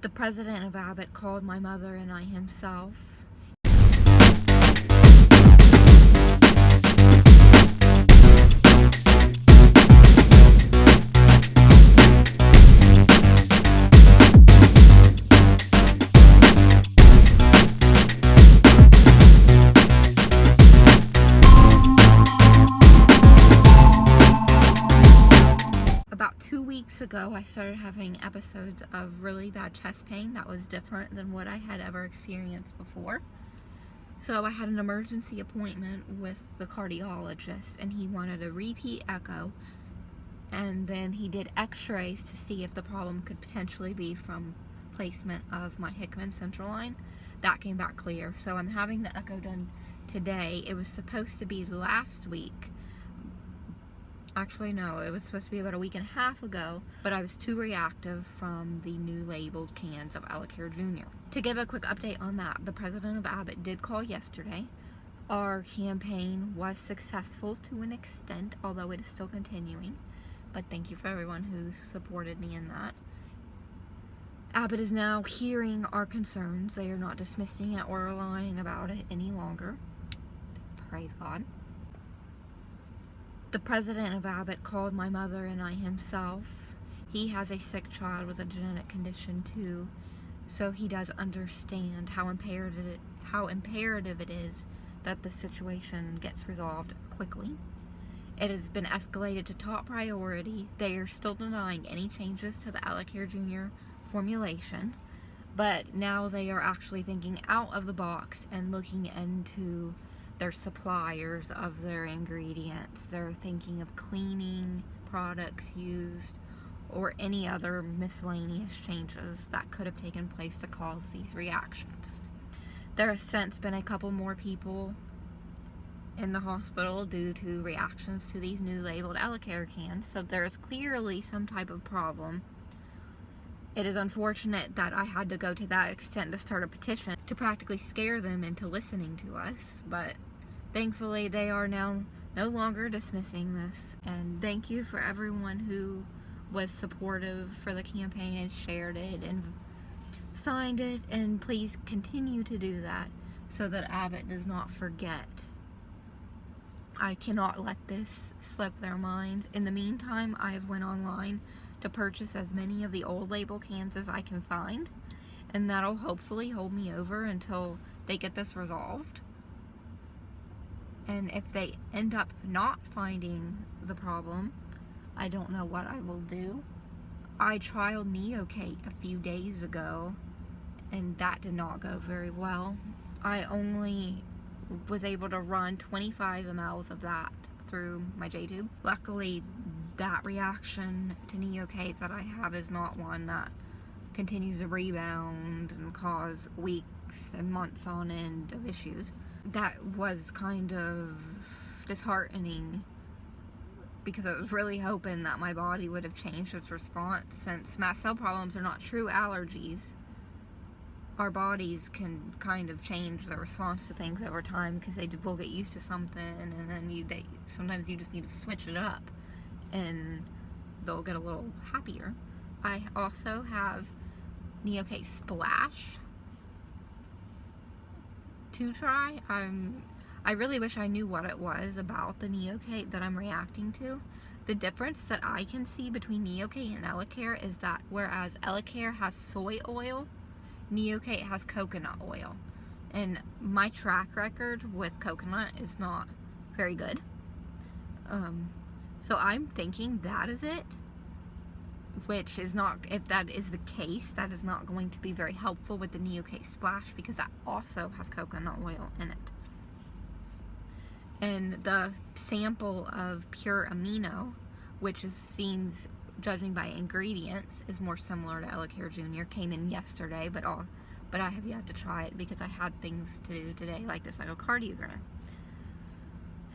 The president of ABBOTT called my mother and I himself. About 2 weeks ago, I started having episodes of really bad chest pain that was different than what I had ever experienced before. So I had an emergency appointment with the cardiologist, and he wanted a repeat echo, and then he did x-rays to see if the problem could potentially be from placement of my Hickman central line. That came back clear, so I'm having the echo done today. It was supposed to be last week. Actually, no, it was supposed to be about a week and a half ago, but I was too reactive from the new labeled cans of Elecare Jr. To give a quick update on that, the president of ABBOTT did call yesterday. Our campaign was successful to an extent, although it is still continuing, but thank you for everyone who supported me in that. ABBOTT is now hearing our concerns. They are not dismissing it or lying about it any longer. Praise God. The president of ABBOTT called my mother and I himself. He has a sick child with a genetic condition too, so he does understand how imperative it is that the situation gets resolved quickly. It has been escalated to top priority. They are still denying any changes to the Elecare Jr. formulation, but now they are actually thinking out of the box and looking into their suppliers of their ingredients. They're thinking of cleaning products used or any other miscellaneous changes that could have taken place to cause these reactions. There has since been a couple more people in the hospital due to reactions to these new labeled Elecare cans, so there is clearly some type of problem. It is unfortunate that I had to go to that extent to start a petition to practically scare them into listening to us, but thankfully they are now no longer dismissing this, and thank you for everyone who was supportive for the campaign and shared it and signed it, and please continue to do that so that ABBOTT does not forget. I cannot let this slip their minds. In the meantime, I have went online to purchase as many of the old label cans as I can find, and that'll hopefully hold me over until they get this resolved. And if they end up not finding the problem, I don't know what I will do. I trialed Neocate a few days ago, and that did not go very well. I only was able to run 25 mLs of that through my J-tube. Luckily, that reaction to Neocate that I have is not one that continues to rebound and cause weeks and months on end of issues. That was kind of disheartening because I was really hoping that my body would have changed its response. Since mast cell problems are not true allergies, our bodies can kind of change their response to things over time because they will get used to something, and then sometimes you just need to switch it up and they'll get a little happier. I also have Neocate Splash to try. I really wish I knew what it was about the Neocate that I'm reacting to. The difference that I can see between Neocate and Elecare is that whereas Elecare has soy oil, Neocate has coconut oil. And my track record with coconut is not very good. So I'm thinking that is it, which is not, if that is the case, that is not going to be very helpful with the Neocate Splash because that also has coconut oil in it. And the sample of pure amino, which seems, judging by ingredients, is more similar to Elecare Jr., came in yesterday, but I have yet to try it because I had things to do today, like this echocardiogram.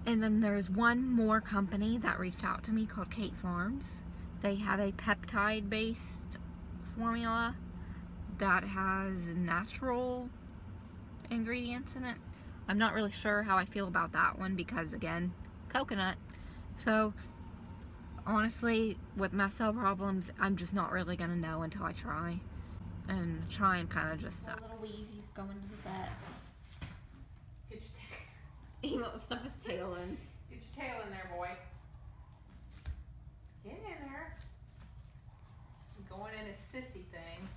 And then there's one more company that reached out to me called Kate Farms. They have a peptide-based formula that has natural ingredients in it. I'm not really sure how I feel about that one because, again, coconut. So, honestly, with mast cell problems, I'm just not really going to know until I try. and try and kind of just little Wheezy's going to the vet. Get your He won't stuff his tail in. Get your tail in there, boy. Get in there. I'm going in his sissy thing.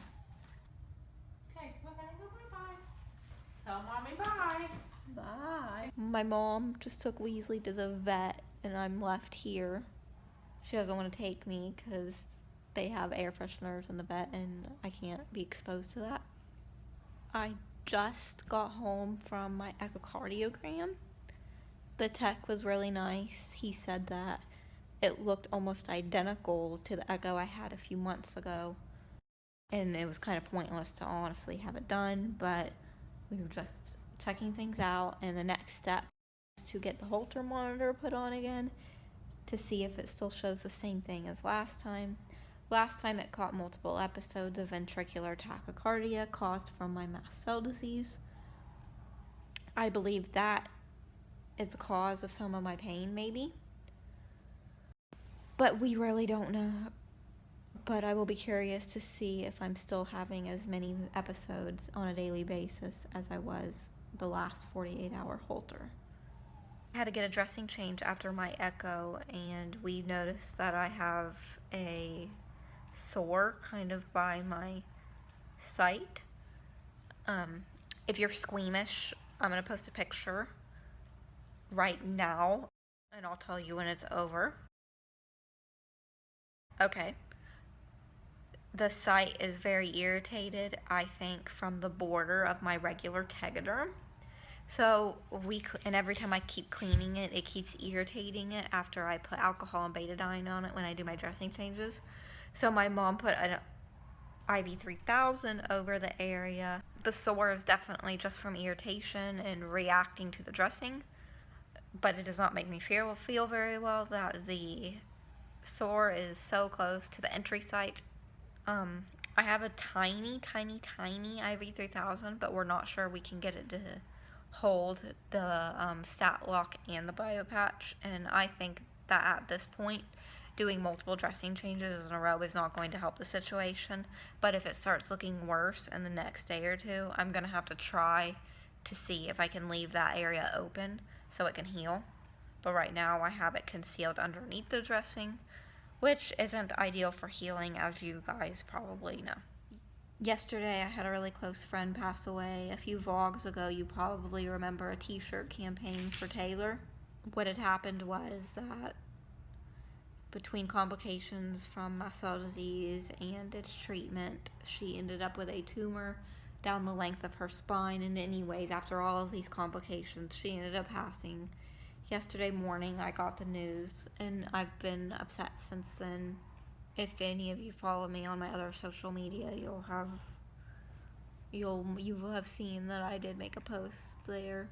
Okay, we're gonna go bye-bye. Tell mommy bye. Bye. My mom just took Weasley to the vet, and I'm left here. She doesn't want to take me because they have air fresheners in the vet, and I can't be exposed to that. I just got home from my echocardiogram. The tech was really nice. He said that it looked almost identical to the echo I had a few months ago, and it was kind of pointless to honestly have it done, but we were just checking things out, and the next step is to get the Holter monitor put on again to see if it still shows the same thing as last time. Last time it caught multiple episodes of ventricular tachycardia caused from my mast cell disease. I believe that is the cause of some of my pain, maybe. But we really don't know. But I will be curious to see if I'm still having as many episodes on a daily basis as I was the last 48-hour Holter. I had to get a dressing change after my echo, and we noticed that I have a sore kind of by my site. If you're squeamish, I'm going to post a picture right now, and I'll tell you when it's over. Okay. The site is very irritated, I think, from the border of my regular Tegaderm. So and every time I keep cleaning it, it keeps irritating it after I put alcohol and betadine on it when I do my dressing changes. So my mom put an IV 3000 over the area. The sore is definitely just from irritation and reacting to the dressing, but it does not make me feel very well that the sore is so close to the entry site. I have a tiny IV 3000, but we're not sure we can get it to hold the stat lock and the bio patch, and I think that at this point doing multiple dressing changes in a row is not going to help the situation. But if it starts looking worse in the next day or two, I'm going to have to try to see if I can leave that area open so it can heal. But right now I have it concealed underneath the dressing, which isn't ideal for healing, as you guys probably know. Yesterday I had a really close friend pass away. A few vlogs ago you probably remember a t-shirt campaign for Taylor. What had happened was that between complications from mast cell disease and its treatment, she ended up with a tumor down the length of her spine, and anyways, after all of these complications, she ended up passing. Yesterday morning I got the news, and I've been upset since then. If any of you follow me on my other social media, you will have seen that I did make a post there.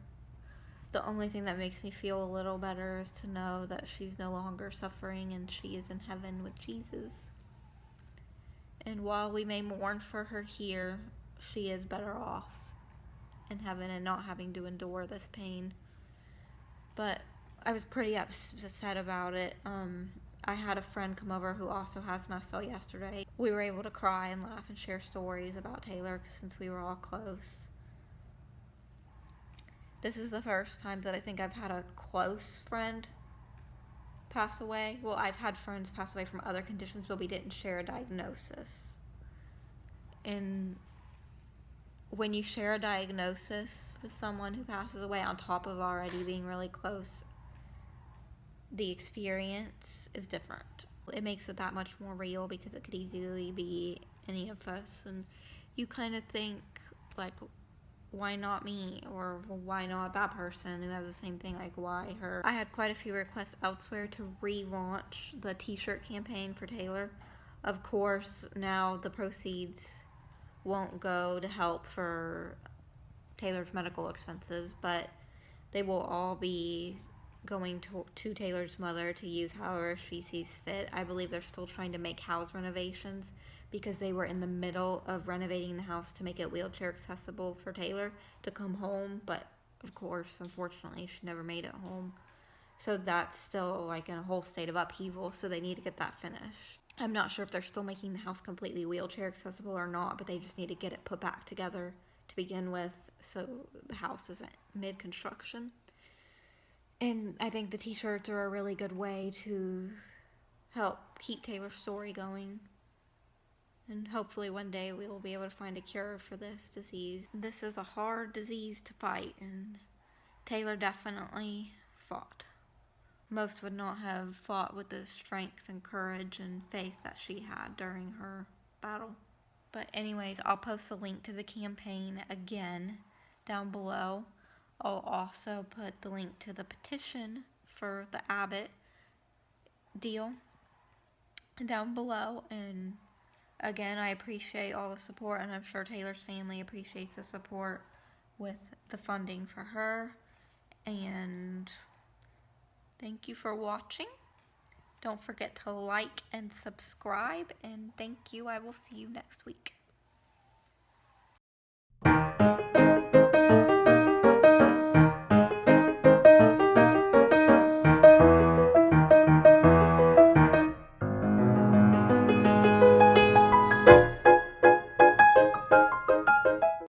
The only thing that makes me feel a little better is to know that she's no longer suffering and she is in heaven with Jesus. And while we may mourn for her here, she is better off in heaven and not having to endure this pain. But I was pretty upset about it. I had a friend come over who also has mast cell yesterday. We were able to cry and laugh and share stories about Taylor since we were all close. This is the first time that I think I've had a close friend pass away. Well, I've had friends pass away from other conditions, but we didn't share a diagnosis. And when you share a diagnosis with someone who passes away on top of already being really close, the experience is different. It makes it that much more real because it could easily be any of us, and you kind of think, like, why not me? Or why not that person who has the same thing? Like, why her? I had quite a few requests elsewhere to relaunch the t-shirt campaign for Taylor. Of course, now the proceeds won't go to help for Taylor's medical expenses, but they will all be going to Taylor's mother to use however she sees fit. I believe they're still trying to make house renovations because they were in the middle of renovating the house to make it wheelchair accessible for Taylor to come home, but of course, unfortunately, she never made it home. So that's still like in a whole state of upheaval, so they need to get that finished. I'm not sure if they're still making the house completely wheelchair accessible or not, but they just need to get it put back together to begin with, so the house isn't mid-construction. And I think the t-shirts are a really good way to help keep Taylor's story going. And hopefully one day we will be able to find a cure for this disease. This is a hard disease to fight, and Taylor definitely fought. Most would not have fought with the strength and courage and faith that she had during her battle. But anyways, I'll post a link to the campaign again down below. I'll also put the link to the petition for the ABBOTT deal down below. And again, I appreciate all the support, and I'm sure Taylor's family appreciates the support with the funding for her. And thank you for watching. Don't forget to like and subscribe, and thank you. I will see you next week.